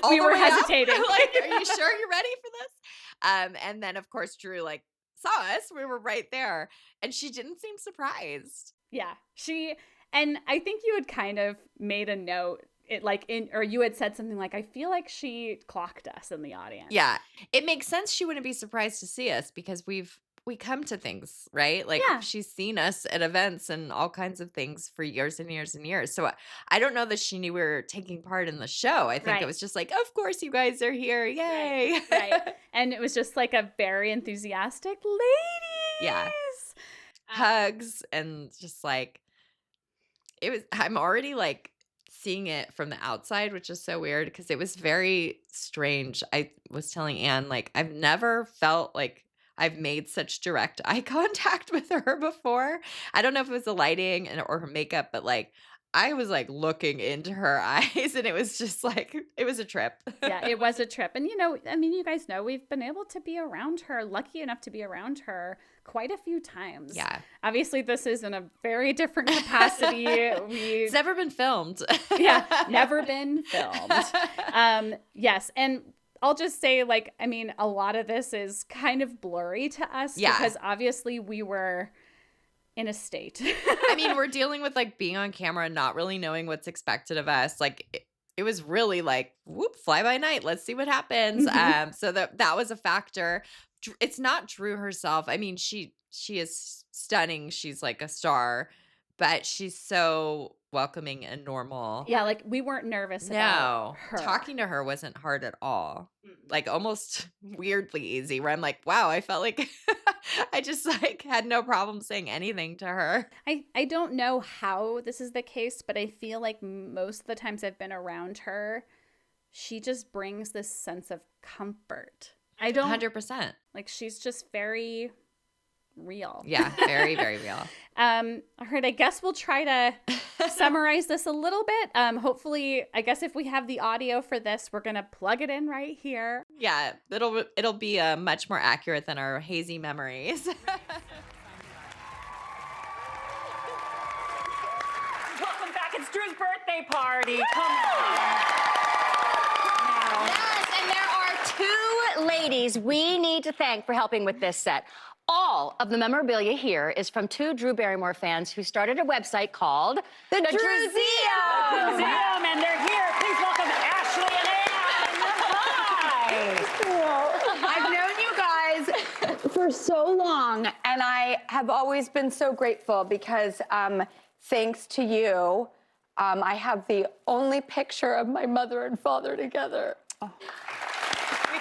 all we the were way hesitating. Like, are you sure you're ready for this? And then of course Drew like saw us. We were right there. And she didn't seem surprised. Yeah. And I think you had kind of made a note or you had said something like, I feel like she clocked us in the audience. Yeah. It makes sense she wouldn't be surprised to see us because we come to things, right? Like Yeah. she's seen us at events and all kinds of things for years and years and years. So I don't know that she knew we were taking part in the show. I think Right. it was just like, of course you guys are here. Yay. Right. And it was just like a very enthusiastic ladies. Yeah. Hugs and just like I'm already like seeing it from the outside, which is so weird because it was very strange. I was telling Anne, like, I've never felt like I've made such direct eye contact with her before. I don't know if it was the lighting or her makeup, but like I was like looking into her eyes and it was just like, it was a trip. Yeah, it was a trip. And, you guys know we've been able to be around her, lucky enough to be around her quite a few times. Yeah. Obviously, this is in a very different capacity. It's never been filmed. Yeah, never been filmed. Yes. And I'll just say, a lot of this is kind of blurry to us because obviously we were in a state. We're dealing with like being on camera and not really knowing what's expected of us. Like it was really like, whoop, fly by night. Let's see what happens. So that was a factor. It's not Drew herself. She is stunning. She's like a star, but she's so welcoming and normal. Yeah, like we weren't nervous about her. Talking to her wasn't hard at all. Like almost weirdly easy where I'm like, wow, I felt like I just like had no problem saying anything to her. I don't know how this is the case, but I feel like most of the times I've been around her, she just brings this sense of comfort. 100%. Like she's just very real. Yeah, very, very real. All right, I guess we'll try to summarize this a little bit. Hopefully, I guess if we have the audio for this, we're gonna plug it in right here. Yeah, it'll be much more accurate than our hazy memories. Welcome back. It's Drew's birthday party. Come on. Yes, and there are 2 ladies we need to thank for helping with this set. All of the memorabilia here is from 2 Drew Barrymore fans who started a website called The Drewseum. And they're here. Please welcome Ashley and Anne. Hi. I've known you guys for so long, and I have always been so grateful because thanks to you, I have the only picture of my mother and father together. We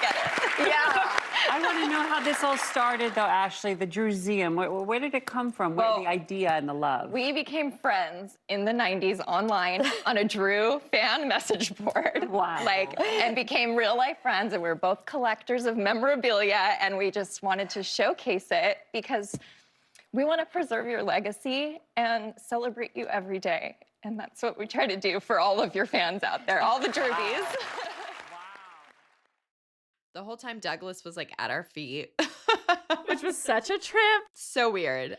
get it. Yeah. I want to know how this all started, though, Ashley, the Drewseum. Where did it come from? Where the idea and the love? We became friends in the 90s online on a Drew fan message board. Wow. And became real life friends, and we were both collectors of memorabilia, and we just wanted to showcase it because we want to preserve your legacy and celebrate you every day. And that's what we try to do for all of your fans out there, all the Drewbies. The whole time Douglas was like at our feet. Which was such a trip. So weird.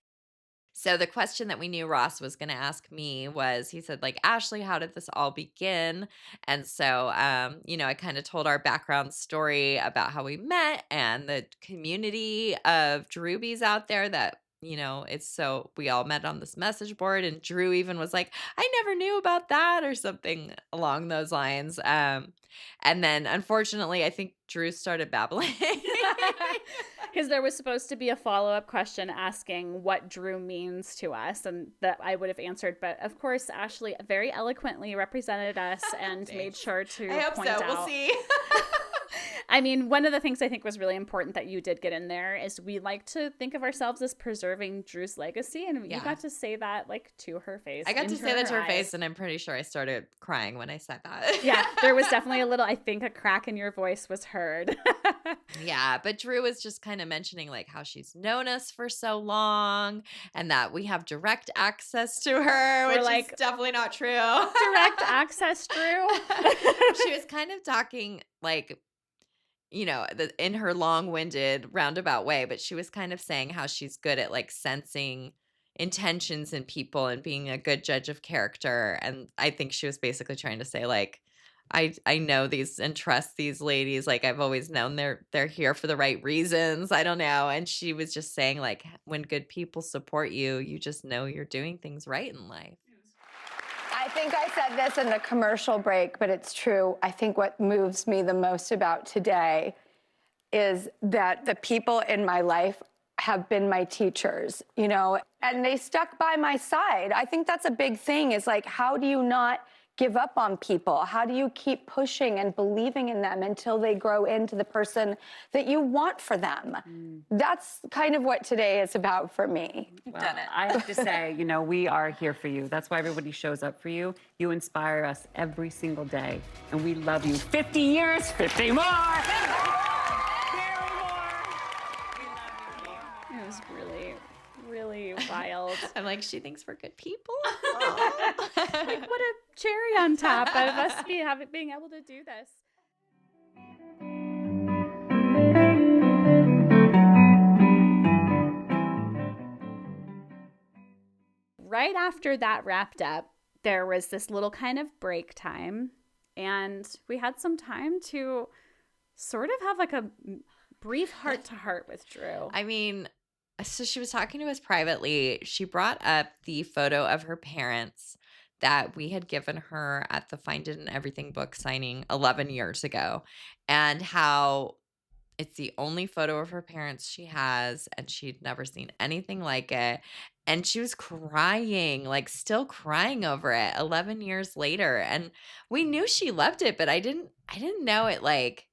So the question that we knew Ross was going to ask me was, he said, like, Ashley, how did this all begin? And so, I kind of told our background story about how we met and the community of Drewbies out there that, we all met on this message board, and Drew even was like, I never knew about that or something along those lines. And then unfortunately, I think Drew started babbling. Because there was supposed to be a follow-up question asking what Drew means to us, and that I would have answered. But of course, Ashley very eloquently represented us and made sure to I hope point so. out. We'll see. One of the things I think was really important that you did get in there is we like to think of ourselves as preserving Drew's legacy, and you got to say that to her face. I got to say that to her eyes. face, and I'm pretty sure I started crying when I said that. Yeah, there was definitely a crack in your voice was heard. Yeah, but Drew was just kind of mentioning how she's known us for so long and that we have direct access to her, which is definitely not true. Direct access, Drew. She was kind of talking in her long-winded roundabout way, but she was kind of saying how she's good at sensing intentions in people and being a good judge of character. And I think she was basically trying to say I know these and trust these ladies. I've always known they're here for the right reasons. I don't know. And she was just saying when good people support you, you just know you're doing things right in life. I think I said this in the commercial break, but it's true. I think what moves me the most about today is that the people in my life have been my teachers, you know, and they stuck by my side. I think that's a big thing, is like, how do you not give up on people? How do you keep pushing and believing in them until they grow into the person that you want for them? That's kind of what today is about for me. Well, I have to say, you know, we are here for you. That's why everybody shows up for you. You inspire us every single day, and we love you. 50 years, 50 more! It was really, really wild. I'm like, she thinks we're good people. Like, what a cherry on top of us being able to do this. Right after that wrapped up, there was this little kind of break time, and we had some time to sort of have like a brief heart-to-heart with Drew. I mean, so she was talking to us privately. She brought up the photo of her parents that we had given her at the Find It in Everything book signing 11 years ago, and how it's the only photo of her parents she has, and she'd never seen anything like it. And she was crying, like still crying over it 11 years later. And we knew she loved it, but I didn't know it, like,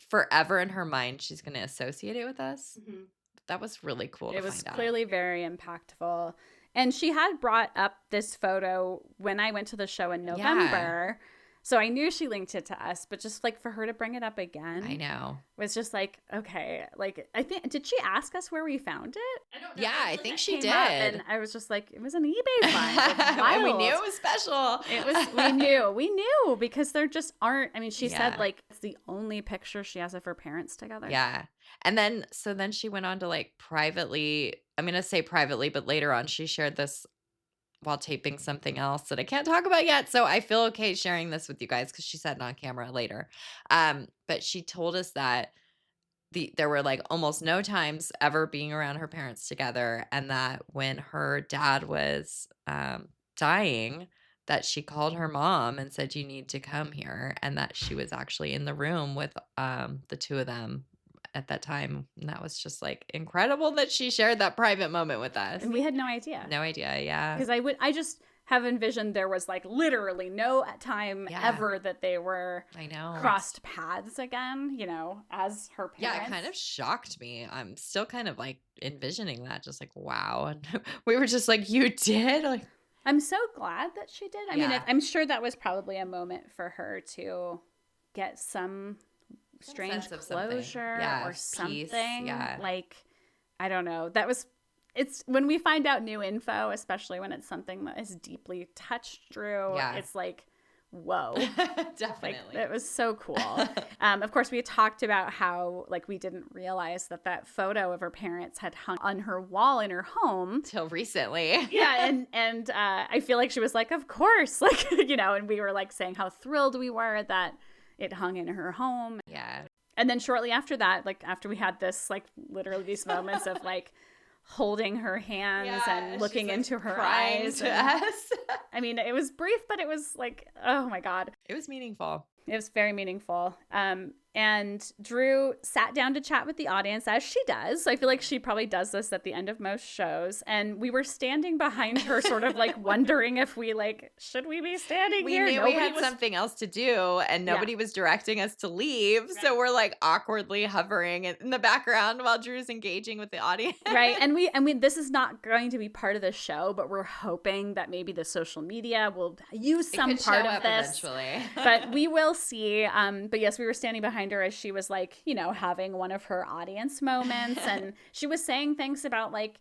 forever in her mind she's going to associate it with us. Mm-hmm. That was really cool to It was find out. clearly very impactful. And she had brought up this photo when I went to the show in November. So I knew she linked it to us, but just like for her to bring it up again, I know, was just like, okay. Like, I think, did she ask us where we found it? I don't know. Yeah, I think she did. And I was just like, it was an eBay find. And we knew it was special. It was, we knew because there just aren't, I mean, she said like it's the only picture she has of her parents together. Yeah. And then she went on to like privately, I'm going to say privately, but later on she shared this while taping something else that I can't talk about yet. So I feel okay sharing this with you guys because she said it on camera later. But she told us that there were like almost no times ever being around her parents together. And that when her dad was dying, that she called her mom and said, you need to come here. And that she was actually in the room with the two of them at that time. And that was just like incredible that she shared that private moment with us. And we had no idea. No idea, yeah. Because I just have envisioned there was like literally no time ever that they were crossed paths again, you know, as her parents. Yeah, it kind of shocked me. I'm still kind of like envisioning that, just like, wow. And we were just like, you did? Like, I'm so glad that she did. I mean, I'm sure that was probably a moment for her to get some strange closure or something. Yeah. Like, I don't know. It's when we find out new info, especially when it's something that has deeply touched Drew, it's like, whoa. Definitely. Like, it was so cool. Of course, we had talked about how like we didn't realize that photo of her parents had hung on her wall in her home till recently. Yeah, and I feel like she was like, of course, like, you know, and we were like saying how thrilled we were that it hung in her home. Yeah. And then shortly after that, like after we had this, like literally these moments of like holding her hands and looking into her eyes to us. I mean, it was brief, but it was like, oh my God. It was meaningful. It was very meaningful. And Drew sat down to chat with the audience, as she does. I feel like she probably does this at the end of most shows. And we were standing behind her, sort of like wondering if we like, should we be standing here? We knew we had something else to do, and nobody was directing us to leave. Right. So we're like awkwardly hovering in the background while Drew's engaging with the audience. Right. And we this is not going to be part of the show, but we're hoping that maybe the social media will use some part of this. Eventually. But we will see. But yes, we were standing behind her as she was like, you know, having one of her audience moments. And she was saying things about like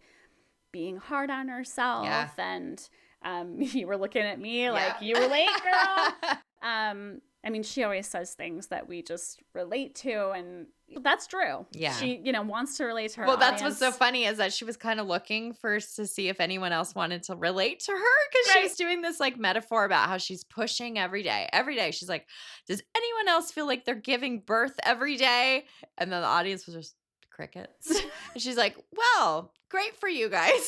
being hard on herself. Yeah. And you were looking at me like, you were late, girl. I mean, she always says things that we just relate to, and that's Drew. Yeah. She, you know, wants to relate to her audience. That's what's so funny is that she was kind of looking first to see if anyone else wanted to relate to her, because she was doing this like metaphor about how she's pushing every day. Every day. She's like, does anyone else feel like they're giving birth every day? And then the audience was just crickets. And she's like, well, great for you guys.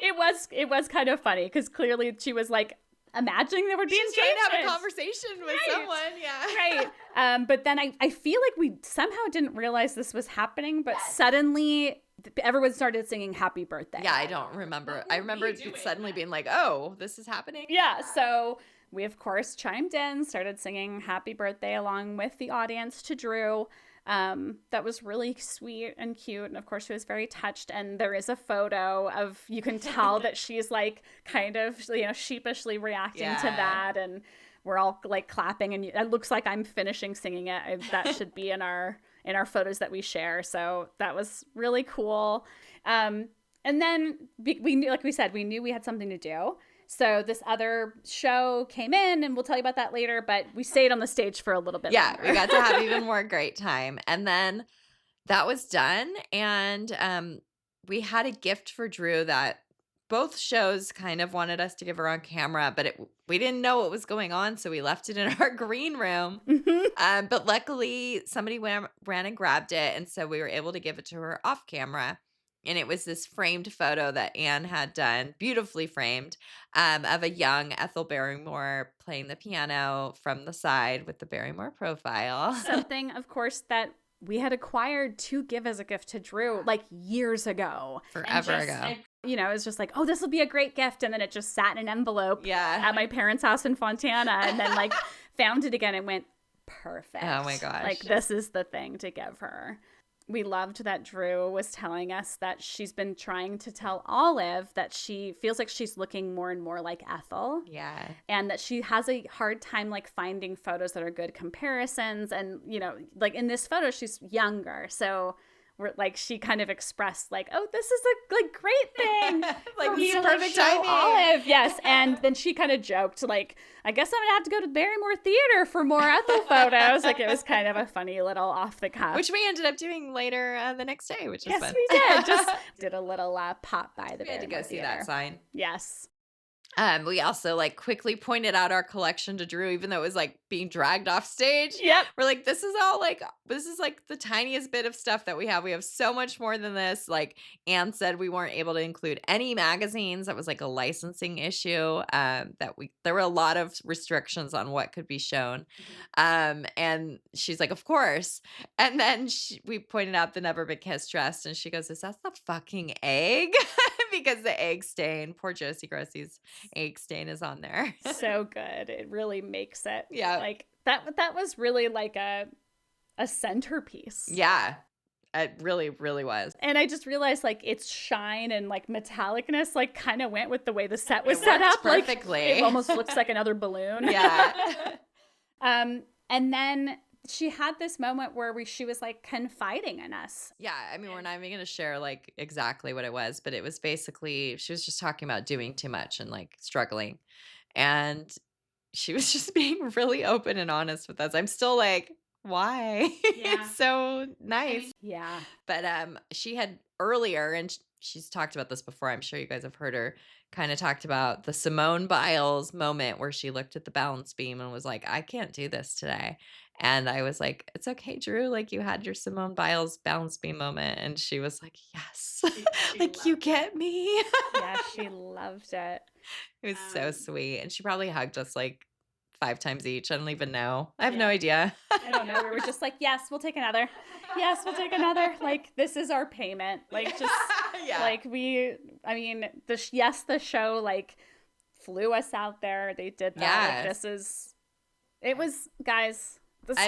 It was kind of funny because clearly she was like imagining there would be She's trying to have a engagement. conversation with someone. Yeah. Right. But then I feel like we somehow didn't realize this was happening, but suddenly everyone started singing happy birthday. Yeah, I don't remember. I remember it suddenly being like, oh, this is happening. Yeah. So we, of course, chimed in, started singing happy birthday along with the audience to Drew. That was really sweet and cute. And of course, she was very touched. And there is a photo of, you can tell that she's like kind of, sheepishly reacting to that. And we're all like clapping. And it looks like I'm finishing singing it. That should be in our photos that we share. So that was really cool. And then we knew, like we said, we knew we had something to do. So this other show came in, and we'll tell you about that later, but we stayed on the stage for a little bit longer. We got to have even more great time. And then that was done, and we had a gift for Drew that both shows kind of wanted us to give her on camera, but we didn't know what was going on, so we left it in our green room. But luckily, somebody ran and grabbed it, and so we were able to give it to her off camera. And it was this framed photo that Anne had done, beautifully framed, of a young Ethel Barrymore playing the piano from the side with the Barrymore profile. Something, of course, that we had acquired to give as a gift to Drew like years ago. Forever ago. It was just like, oh, this will be a great gift. And then it just sat in an envelope at my parents' house in Fontana, and then like found it again and went, perfect. Oh my gosh. Like, this is the thing to give her. We loved that Drew was telling us that she's been trying to tell Olive that she feels like she's looking more and more like Ethel. Yeah. And that she has a hard time like finding photos that are good comparisons. And, like in this photo, she's younger. So we're like, she kind of expressed like, oh, this is a like great thing. Like, this is perfect timing. Olive. Yes. And then she kind of joked like, I guess I'm gonna have to go to Barrymore Theater for more Ethel photos. Like, it was kind of a funny little off the cuff. Which we ended up doing later the next day, which was fun. Yes, we did. Just did a little pop by the Barrymore We had to go see Theater. that sign. Yes. We also like quickly pointed out our collection to Drew, even though it was like being dragged off stage. Yep. We're like, this is like the tiniest bit of stuff that we have. We have so much more than this. Like Anne said, we weren't able to include any magazines. That was like a licensing issue. There were a lot of restrictions on what could be shown. And she's like, of course. And then we pointed out the Never Been Kissed dress, and she goes, is that the fucking egg? Because the egg stain, poor Josie Grossie's egg stain is on there. So good. It really makes it. Yeah. Like that was really like a centerpiece. Yeah. It really, really was. And I just realized like its shine and like metallicness like kind of went with the way the set was set up. Perfectly. Like, it almost looks like another balloon. Yeah. And then she had this moment where she was like confiding in us. Yeah, I mean, we're not even going to share like exactly what it was, but it was basically, she was just talking about doing too much and like struggling. And she was just being really open and honest with us. I'm still like, why? Yeah. It's so nice. Yeah. But she had earlier, and she's talked about this before, I'm sure you guys have heard her, kind of talked about the Simone Biles moment where she looked at the balance beam and was like, I can't do this today. And I was like, it's okay, Drew. Like, you had your Simone Biles balance beam moment. And she was like, yes. Like, you get me. Yeah, she loved it. It was so sweet. And she probably hugged us like 5 times each. I don't even know. I have no idea. I don't know. We were just like, yes, we'll take another. Yes, we'll take another. Like, this is our payment. Like, just like the show like flew us out there. They did that. Yes. Like, it was, guys. It's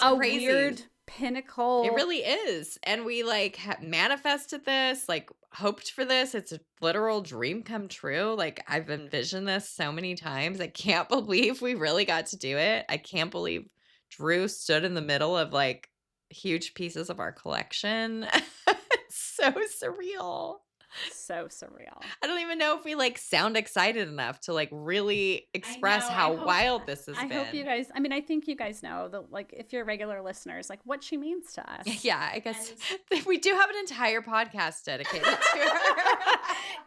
a crazy. Weird pinnacle. It really is. And we like manifested this, like hoped for this. It's a literal dream come true. Like, I've envisioned this so many times. I can't believe we really got to do it. I can't believe Drew stood in the middle of like huge pieces of our collection. It's so surreal. So surreal. I don't even know if we like sound excited enough to like really express how wild this has been. I hope you guys, I think you guys know that, like, if you're regular listeners, like what she means to us. Yeah, I guess we do have an entire podcast dedicated to her.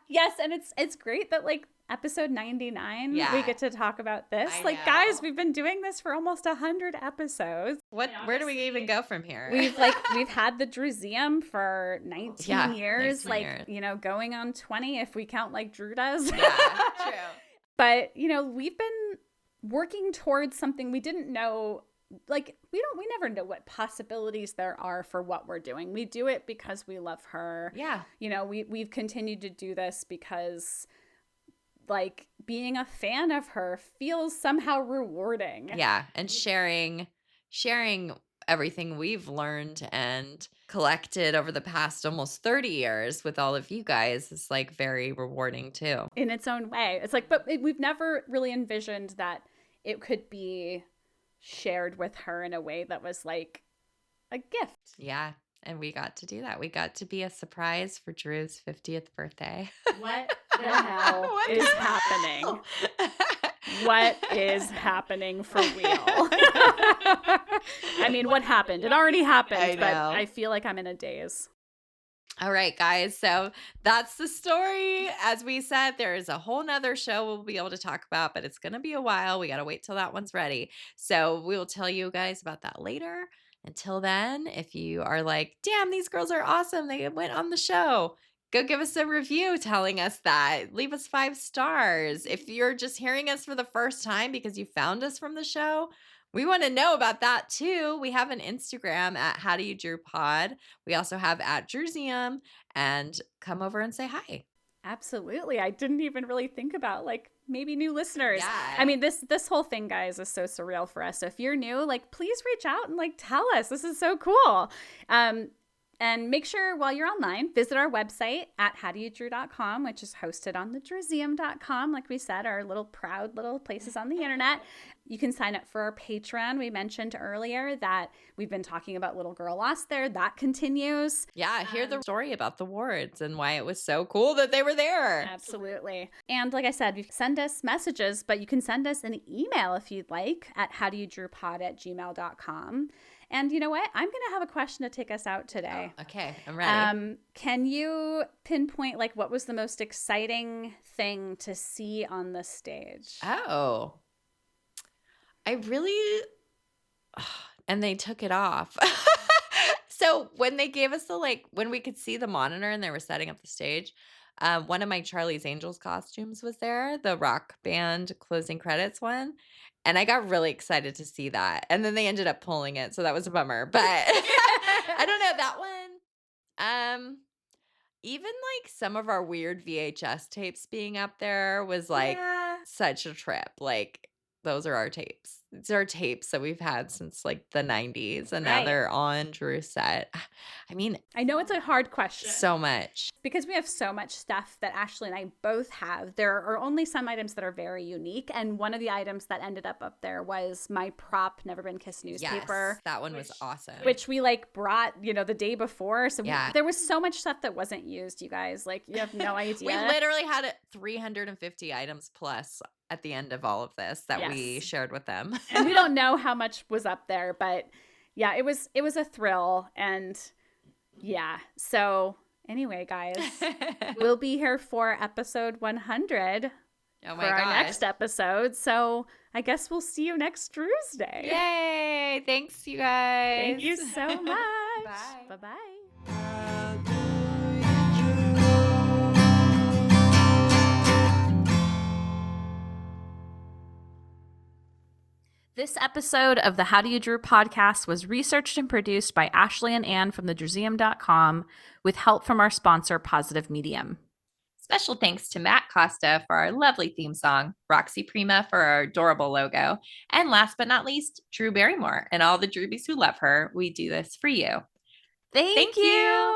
Yes, and it's great that like episode 99 we get to talk about this. I like, know. guys, we've been doing this for almost 100 episodes. Where do we even go from here? We've had the Drewseum for 19 years, 19 like years. going on 20 if we count like Drew does. Yeah, true. But, you know, we've been working towards something we didn't know. Like, we never know what possibilities there are for what we're doing. We do it because we love her. Yeah. You know, we've continued to do this because, like, being a fan of her feels somehow rewarding. Yeah. And sharing everything we've learned and collected over the past almost 30 years with all of you guys is like very rewarding too. In its own way. It's like, but we've never really envisioned that it could be shared with her in a way that was like a gift. Yeah. And we got to do that. We got to be a surprise for Drew's 50th birthday. What the hell is happening? What is happening for real? I mean, what happened? It already happened, but I feel like I'm in a daze. All right, guys. So that's the story. As we said, there is a whole nother show we'll be able to talk about, but it's going to be a while. We got to wait till that one's ready. So we will tell you guys about that later. Until then, if you are like, damn, these girls are awesome, they went on the show, go give us a review telling us that. Leave us 5 stars. If you're just hearing us for the first time because you found us from the show, we want to know about that too. We have an Instagram at How Do You Drew Pod. We also have at Drewseum, and come over and say hi. Absolutely. I didn't even really think about like maybe new listeners. Yeah. I mean, this whole thing, guys, is so surreal for us. So if you're new, like, please reach out and like tell us. This is so cool. And make sure while you're online, visit our website at howdoyoudrew.com, which is hosted on the drewseum.com. Like we said, our little proud little places on the internet. You can sign up for our Patreon. We mentioned earlier that we've been talking about Little Girl Lost there. That continues. Yeah, hear the story about the wards and why it was so cool that they were there. Absolutely. And like I said, you can send us messages, but you can send us an email if you'd like at howdoyoudrewpod@gmail.com. And you know what? I'm going to have a question to take us out today. Oh, okay, I'm ready. Can you pinpoint like what was the most exciting thing to see on the stage? Oh, I really, and they took it off. So when they gave us when we could see the monitor and they were setting up the stage, one of my Charlie's Angels costumes was there, the rock band closing credits one. And I got really excited to see that. And then they ended up pulling it. So that was a bummer. But I don't know, that one. Even like some of our weird VHS tapes being up there was like such a trip. Like, those are our tapes. These are tapes that we've had since like the 90s. And now they're on Drew's set. I mean, I know it's a hard question. So much. Because we have so much stuff that Ashley and I both have. There are only some items that are very unique. And one of the items that ended up there was my prop Never Been Kissed newspaper. Yes, that one was awesome. Which we like brought, the day before. So there was so much stuff that wasn't used, you guys. Like, you have no idea. We literally had 350 items plus at the end of all of this that we shared with them. And we don't know how much was up there, but yeah, it was a thrill. And yeah, so anyway, guys, we'll be here for episode 100 for our next episode. So I guess we'll see you next Tuesday. Yay! Thanks, you guys. Thank you so much. Bye. Bye-bye. This episode of the How Do You Drew podcast was researched and produced by Ashley and Ann from thedrewseum.com with help from our sponsor, Positive Medium. Special thanks to Matt Costa for our lovely theme song, Roxy Prima for our adorable logo, and last but not least, Drew Barrymore and all the Drewbies who love her. We do this for you. Thank you.